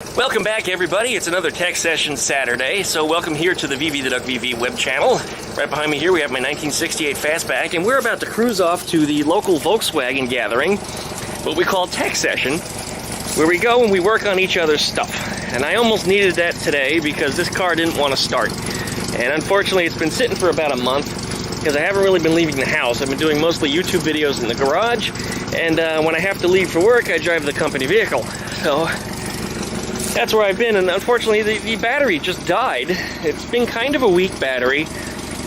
Welcome back, everybody. It's another Tech Session Saturday, so welcome here to the VV the Duck VV web channel. Right behind me here we have my 1968 Fastback, and we're about to cruise off to the local Volkswagen gathering, what we call Tech Session, where we go and we work on each other's stuff. And I almost needed that today because this car didn't want to start. And unfortunately, it's been sitting for about a month because I haven't really been leaving the house. I've been doing mostly YouTube videos in the garage, and when I have to leave for work, I drive the company vehicle. So that's where I've been, and unfortunately the battery just died. It's been kind of a weak battery,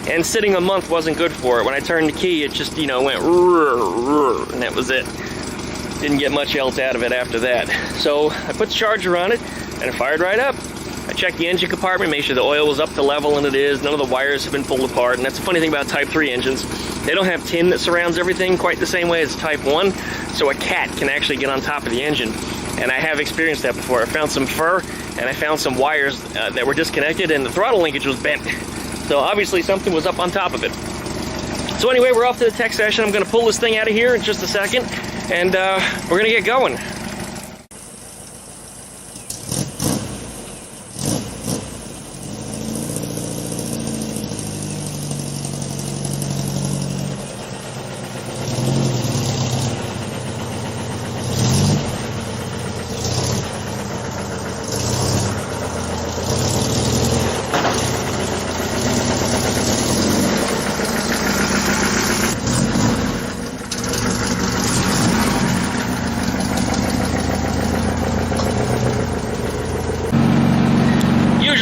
and sitting a month wasn't good for it. When I turned the key, it just, went and that was it. Didn't get much else out of it after that. So I put the charger on it, and it fired right up. I checked the engine compartment, made sure the oil was up to level, and it is. None of the wires have been pulled apart, and that's the funny thing about Type 3 engines. They don't have tin that surrounds everything quite the same way as Type 1, so a cat can actually get on top of the engine. And I have experienced that before. I found some fur, and I found some wires that were disconnected, and the throttle linkage was bent. So obviously something was up on top of it. So anyway, we're off to the Tech Session. I'm going to pull this thing out of here in just a second, and we're going to get going.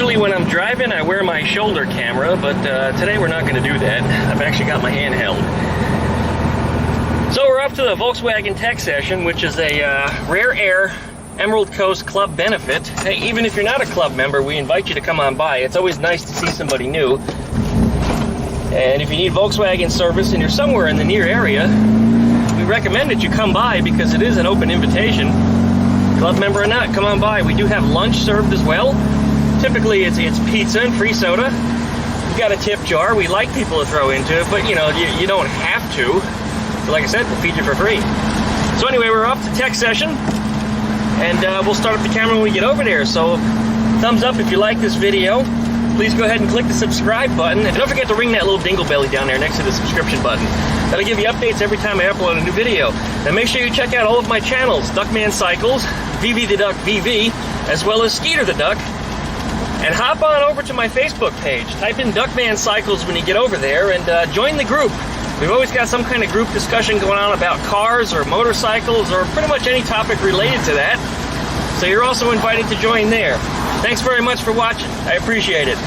When I'm driving, I wear my shoulder camera, but today we're not going to do that. I've actually got my handheld. So we're up to the Volkswagen Tech Session, which is a Rare Air Emerald Coast Club benefit. Hey, even if you're not a club member, we invite you to come on by. It's always nice to see somebody new. And if you need Volkswagen service and you're somewhere in the near area, we recommend that you come by because it is an open invitation. Club member or not, come on by. We do have lunch served as well. Typically, it's pizza and free soda. We've got a tip jar. We like people to throw into it, but you don't have to. So like I said, we'll feed you for free. So anyway, we're off to Tech Session, and we'll start up the camera when we get over there. So thumbs up if you like this video. Please go ahead and click the subscribe button, and don't forget to ring that little dingle belly down there next to the subscription button. That'll give you updates every time I upload a new video. And make sure you check out all of my channels: Duckman Cycles, VV the Duck VV, as well as Skeeter the Duck. And hop on over to my Facebook page. Type in Duckman Cycles when you get over there and join the group. We've always got some kind of group discussion going on about cars or motorcycles or pretty much any topic related to that. So you're also invited to join there. Thanks very much for watching. I appreciate it.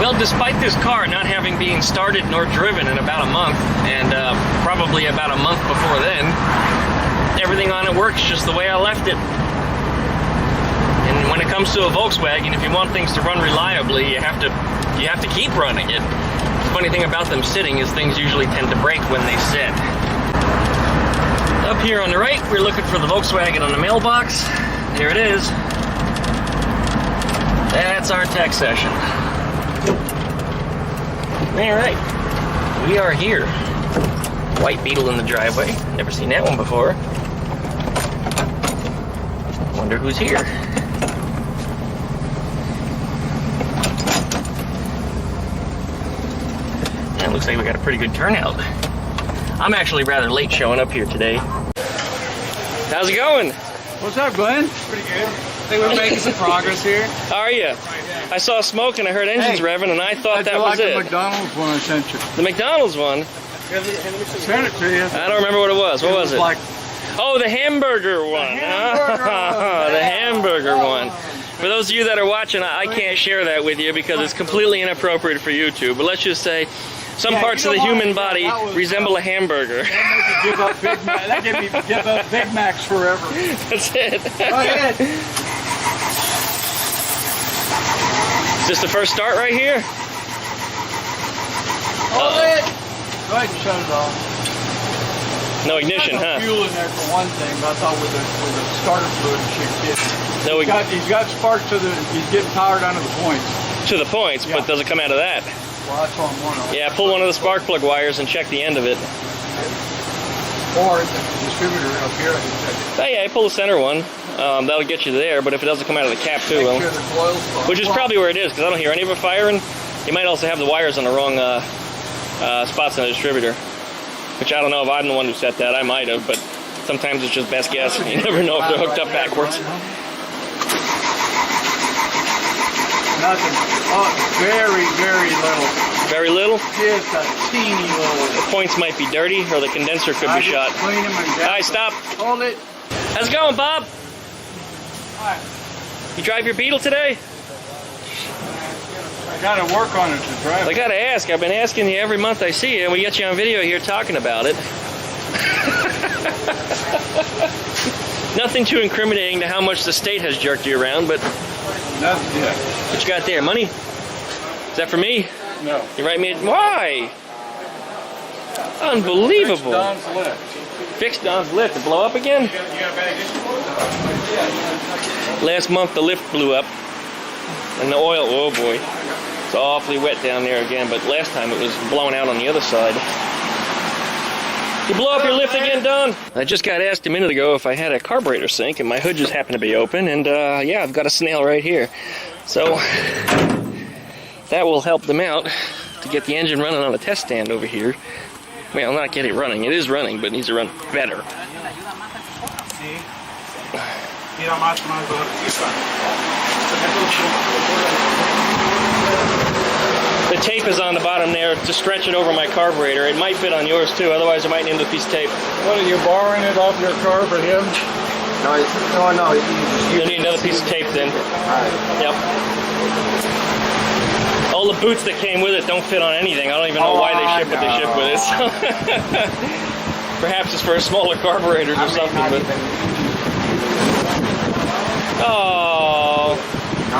Well, despite this car not having been started nor driven in about a month, and probably about a month before then, everything on it works just the way I left it. And when it comes to a Volkswagen, if you want things to run reliably, you have to keep running it. The funny thing about them sitting is things usually tend to break when they sit. Up here on the right, we're looking for the Volkswagen on the mailbox. Here it is. That's our Tech Session. Alright, we are here. White Beetle in the driveway. Never seen that one before. Wonder who's here. Yeah, looks like we got a pretty good turnout. I'm actually rather late showing up here today. How's it going? What's up, Glenn? Pretty good. I think we're making some progress here. How are you? I saw smoke and I heard engines revving, and I thought that was it. the McDonald's one I sent you. The McDonald's one? I sent it to you. I don't remember what it was. What was it? Like, oh, the hamburger one. The hamburger one. For those of you that are watching, I can't share that with you because it's completely inappropriate for YouTube. But let's just say, Some Yeah, parts you of the don't want human it. body That was- resemble a hamburger. That gave me give up Big Macs forever. That's it. Go ahead. Is this the first start right here? Hold it. Go ahead and shut it off. No ignition, There's no huh? fuel in there for one thing, but I thought with the starter fluid it should get. No, He's got spark to the. He's getting power down to the points. to the points, but does it come out of that? Well, that's what I'm wondering. Yeah, pull one of the spark plug wires and check the end of it. Or the distributor up here. I can check Oh yeah, pull the center one. That'll get you there, but if it doesn't come out of the cap too, it. well, Make sure the coils. which is probably where it is, because I don't hear any of it firing. You might also have the wires on the wrong spots on the distributor, which I don't know if I'm the one who set that. I might have, but sometimes it's just best guess. You never know if they're hooked up backwards. Nothing. Oh, very, very little. Very little? Just a teeny little. The points might be dirty, or the condenser could I be just shot. clean them and All right, stop. Hold it. How's it going, Bob? Alright. You drive your Beetle today? I gotta work on it to drive. I gotta ask. I've been asking you every month I see you, and we get you on video here talking about it. Nothing too incriminating to how much the state has jerked you around, but Nothing yet. what you got there? Money? Is that for me? No. You write me? Why? Unbelievable. Don's lift. Fix Don's lift. It blow up again? You got a bag Last month the lift blew up, and the oil. Oh boy, it's awfully wet down there again. But last time it was blowing out on the other side. You blow up your lift again, Don? I just got asked a minute ago if I had a carburetor sink, and my hood just happened to be open, and yeah, I've got a snail right here. So that will help them out to get the engine running on a test stand over here. Well, not get it running. It is running, but it needs to run better. The tape is on the bottom there to stretch it over my carburetor. It might fit on yours too, otherwise I might need a piece of tape. What, are you borrowing it off your car for him? No. You'll need another piece of tape then. Yep. All the boots that came with it don't fit on anything. I don't even know why they ship what they ship with it. So perhaps it's for smaller carburetors or something. But oh,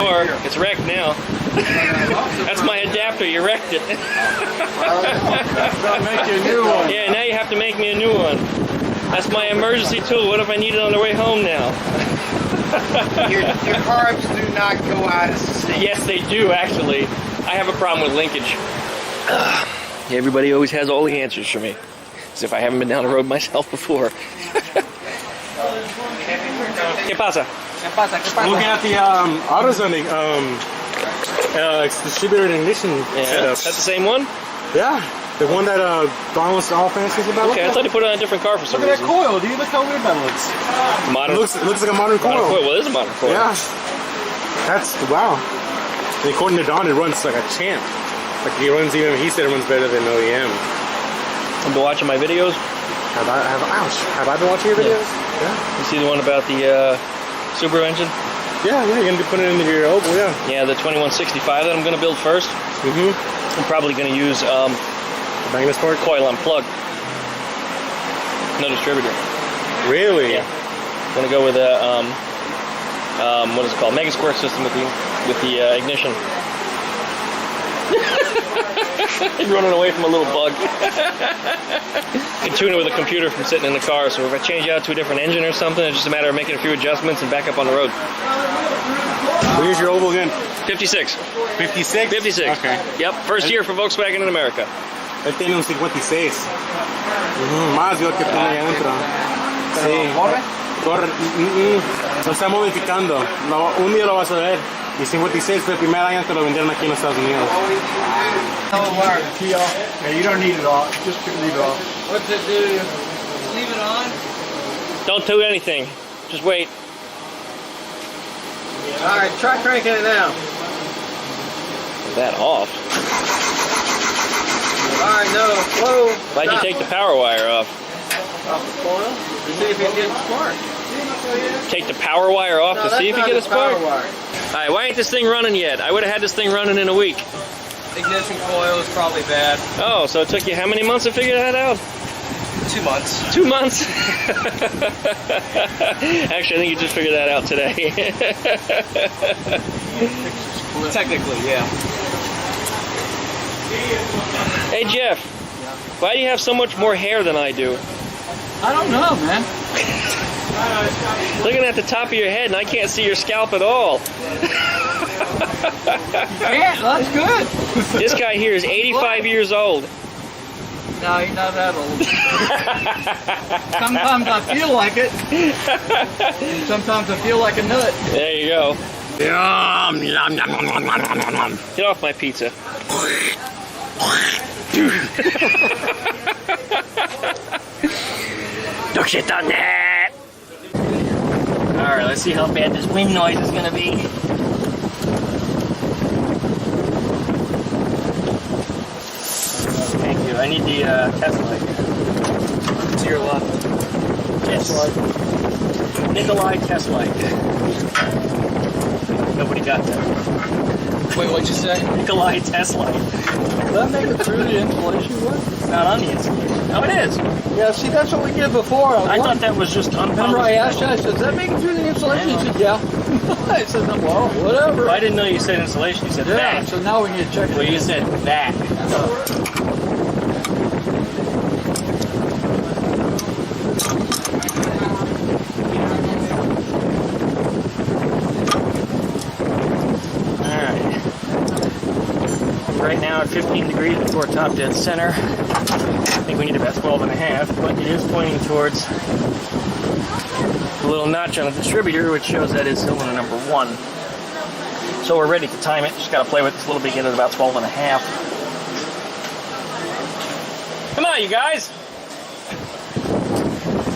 or it's wrecked now. That's my adapter. You wrecked it. I'll make you a new one. Yeah, now you have to make me a new one. That's my emergency tool. What if I need it on the way home now? Your carbs do not go out of sync. Yes, they do, actually. I have a problem with linkage. Everybody always has all the answers for me, as if I haven't been down the road myself before. ¿Qué pasa? Looking at the AutoZone distributor and ignition Yeah, setup. that's the same one? Yeah, the one that Don was all fancy about. Okay, I thought he put it on a different car for some Look at that reason. coil, dude. Look how weird that looks. Modern, It looks like a modern modern coil. coil. Well, it is a modern coil. Yeah, that's wow. And according to Don, it runs like a champ. Like he said it runs better than OEM. You've been watching my videos? Have I been watching your videos? Yeah. You see the one about the Subaru engine? Yeah, you're gonna be putting it into your Opel, yeah. Yeah, the 2165 that I'm going to build first. Mm-hmm. I'm probably going to use Magnus part? coil on plug. No distributor. Really? Yeah. I'm going to go with a what is it called? Mega Squirt system with the ignition. He's running away from a little bug. Can tune it with a computer from sitting in the car, so if I change out to a different engine or something, it's just a matter of making a few adjustments and back up on the road. Where's your Opel again? 56. 56? 56. Okay. Yep, first year for Volkswagen in America. Él tiene un 56. Más de lo que tiene ahí adentro. Sí. Corre. Lo está modificando. Un día lo vas a ver. Y 56 fue el primer año que lo vendieron aquí en los Estados Unidos. Yeah, you don't need it off. Just leave it off. What's it do? Leave it on? Don't do anything. Just wait. Alright, try cranking it now. That off. Alright, no, slow. Why'd you take the power wire off? Off the coil? To see if it gets spark. Take the power wire off No, to see if you that's get a not the power spark? wire. Alright, why ain't this thing running yet? I would have had this thing running in a week. ignition coil is probably bad. Oh, so it took you how many months to figure that out? 2 months. 2 months? Actually, I think you just figured that out today. Technically, yeah. Hey, Jeff. Why do you have so much more hair than I do? I don't know, man. Looking at the top of your head, and I can't see your scalp at all. Yeah, that's good. This guy here is 85 years old. No, he's not that old. Sometimes I feel like it. And sometimes I feel like a nut. There you go. Yum, yum, yum, yum, yum, yum, yum, yum. Get off my pizza. Don't shit on that. Alright, let's see how bad this wind noise is gonna be. Thank you. I need the test light. To your left. Yes. Nikolai test light. Nobody got that. Wait, what'd you say? Nikolai test light. Will that make it through the insulation? It's not on the insulation. Oh, it is. Yeah, see, that's what we did before. I thought that was just Remember, unpolished. I asked you, I said, does that make it through the insulation? He said, yeah. I said, well, whatever. I didn't know you said insulation. You said Yeah, that. so now we need to check it. Well, you said that. Alright. Right now at 15 degrees before top dead center. I think we need about 12 and a half, but it is pointing towards the little notch on the distributor, which shows that it's cylinder number 1. So we're ready to time it. Just got to play with this a little bit, get it about 12 and a half. Come on, you guys!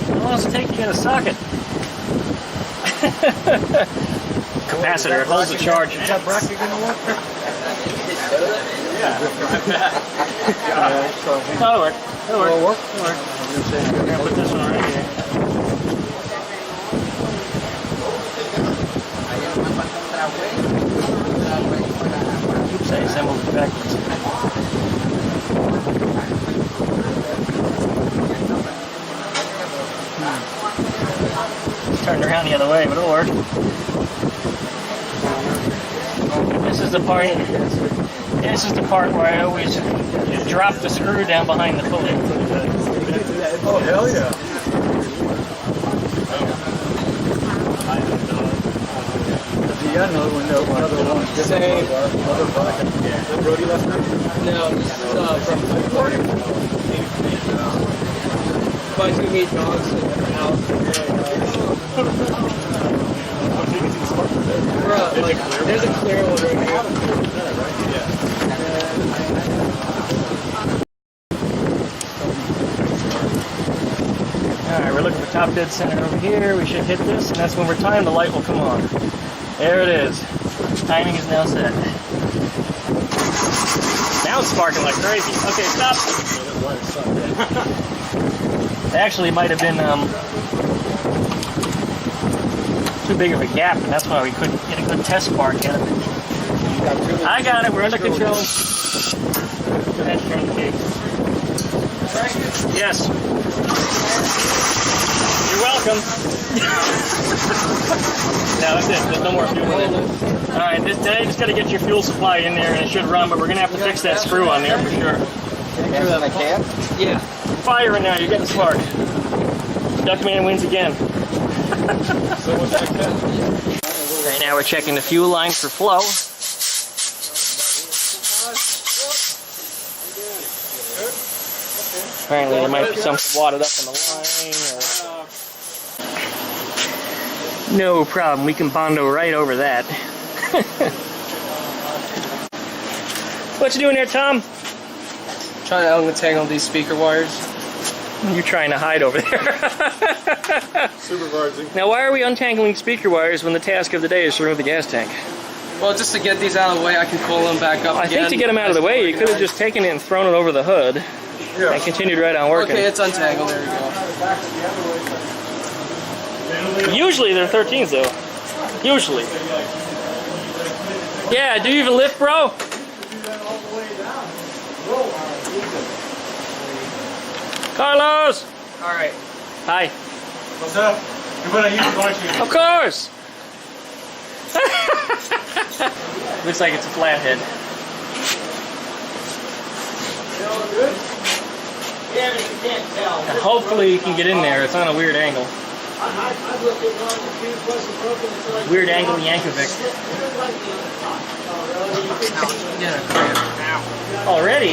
How long does it take to get a socket? Capacitor, it holds the charge. Is that bracket going to work? That'll work. That'll work. Will it work? That'll work. I'm going to put this one right here. Oops, I assembled it backwards. Turned around the other way, but it'll work. This is the part. This is the part where I always drop the screw down behind the pulley. Oh, hell yeah. You got another one, another one. Same. Another bracket. Brody left night? No, from Florida. But you meet dogs in the house. Like, there's a clear one right here. Alright, we're looking for top dead center over here. We should hit this, and that's when we're timed, the light will come on. There it is. Timing is now set. Now it's sparking like crazy. Okay, stop. Actually, it might have been too big of a gap, and that's why we couldn't get a good test spark out of it. I got it. We're under control. Go ahead, turn the key. Yes. You're welcome. No, that's it. There's no more fuel in it. Alright, today just got to get your fuel supply in there and it should run, but we're going to have to fix that screw on there for sure. That I can? Yeah. Firing now, you're getting spark. Duckman wins again. Right now we're checking the fuel line for flow. Apparently there might be something wadded up in the line. No problem, we can bondo right over that. What you doing there, Tom? Trying to untangle these speaker wires. You're trying to hide over there. Supervising. Now, why are we untangling speaker wires when the task of the day is to remove the gas tank? Well, just to get these out of the way, I can pull them back up I again. think to get them out of the way, you could have just taken it and thrown it over the hood and continued right on working. Okay, it's untangled. There we go. Usually they're 13s though. Usually. Yeah, do you even lift, bro? Carlos! All right. Hi. What's up? You wanna use the watch? Of course! Looks like it's a flathead. And hopefully you can get in there. It's on a weird angle. Weird angle Yankovic. Already?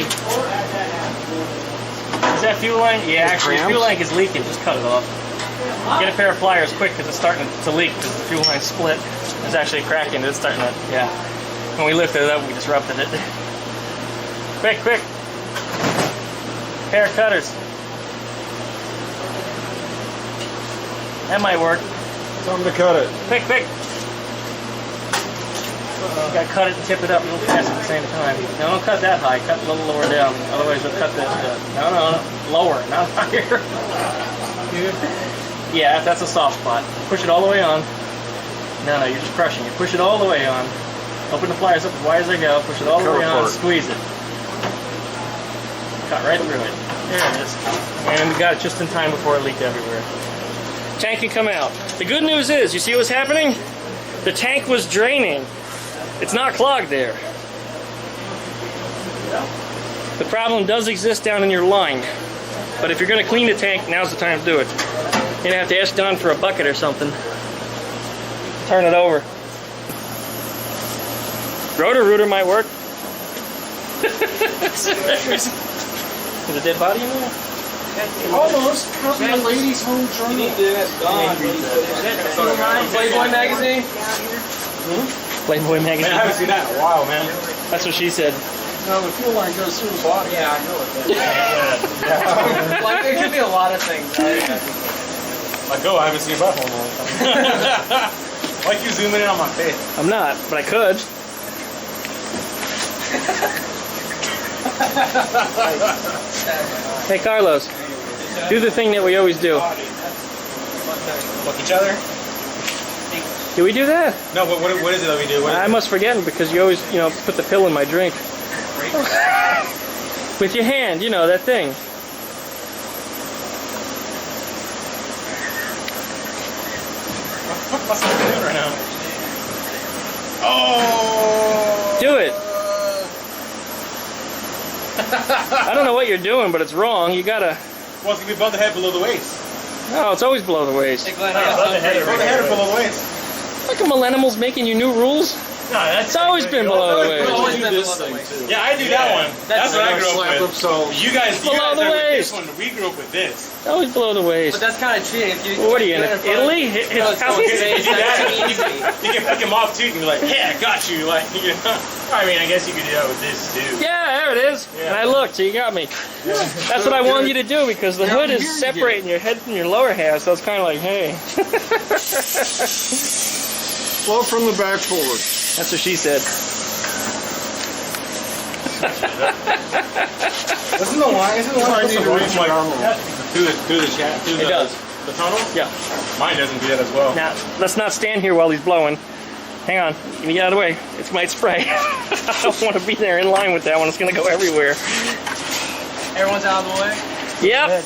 Is that fuel line? Yeah, actually, the fuel line is leaking. Just cut it off. Get a pair of pliers quick because it's starting to leak because the fuel line split. It's actually cracking. It's starting to, yeah. When we lifted it up, we disrupted it. Quick, quick. Pair of cutters. That might work. Tell them to cut it. Quick, quick. Gotta cut it and tip it up real fast at the same time. No, don't cut that high. Cut a little lower down. Otherwise, you'll cut this. No, lower, not higher. Yeah, that's a soft spot. Push it all the way on. No, you're just crushing it. Push it all the way on. Open the pliers up as wide as they go. Push it all the way on. Squeeze it. Cut right through it. There it is. And we got it just in time before it leaked everywhere. Tank can come out. The good news is, you see what's happening? The tank was draining. It's not clogged there. The problem does exist down in your line. But if you're going to clean the tank, now's the time to do it. You're going to have to ask Don for a bucket or something. Turn it over. Rotor-rooter might work. There's a dead body in there? Almost. Probably a ladies' home journal. Playboy magazine? Playboy magazine. Man, I haven't seen that in a while, man. That's what she said. No, the fuel line goes through the bottom. Yeah, I know it. Like, there could be a lot of things. Like, go, I haven't seen your butthole in a long time. Like you zooming in on my face. I'm not, but I could. Hey, Carlos. Do the thing that we always do. Look each other? Do we do that? No, what is it that we do? I must forget because you always, put the pill in my drink. With your hand, that thing. What must I be doing right now? Oh! Do it. I don't know what you're doing, but it's wrong. You gotta... Well, it's gonna be above the head, below the waist. No, it's always below the waist. Above the head or below the waist? Look at Millennials making you new rules. No, It's always been below the waist. Always been below the waist. Yeah, I do that one. That's what I grew up with. So You guys Below the are with waist. this one. We grew up with this. It's always below the waist. But that's kind of cheating. If you, What are you in Italy? No, it's going You to do that. You can pick him off too. You can be like, "Yeah, I got you." Like, I mean, I guess you could do that with this too. Yeah, there it is. Yeah. And I looked, so you got me. That's what I wanted you to do because the hood is separating your head from your lower half, so it's kind of like, hey. Flow from the back forward. That's what she said. Isn't the line supposed to run from, like, through the chat? It does. The tunnel? Yeah. Mine doesn't do that as well. Now, let's not stand here while he's blowing. Hang on. Let me get out of the way. It might spray. I don't want to be there in line with that one. It's going to go everywhere. Everyone's out of the way? Yep.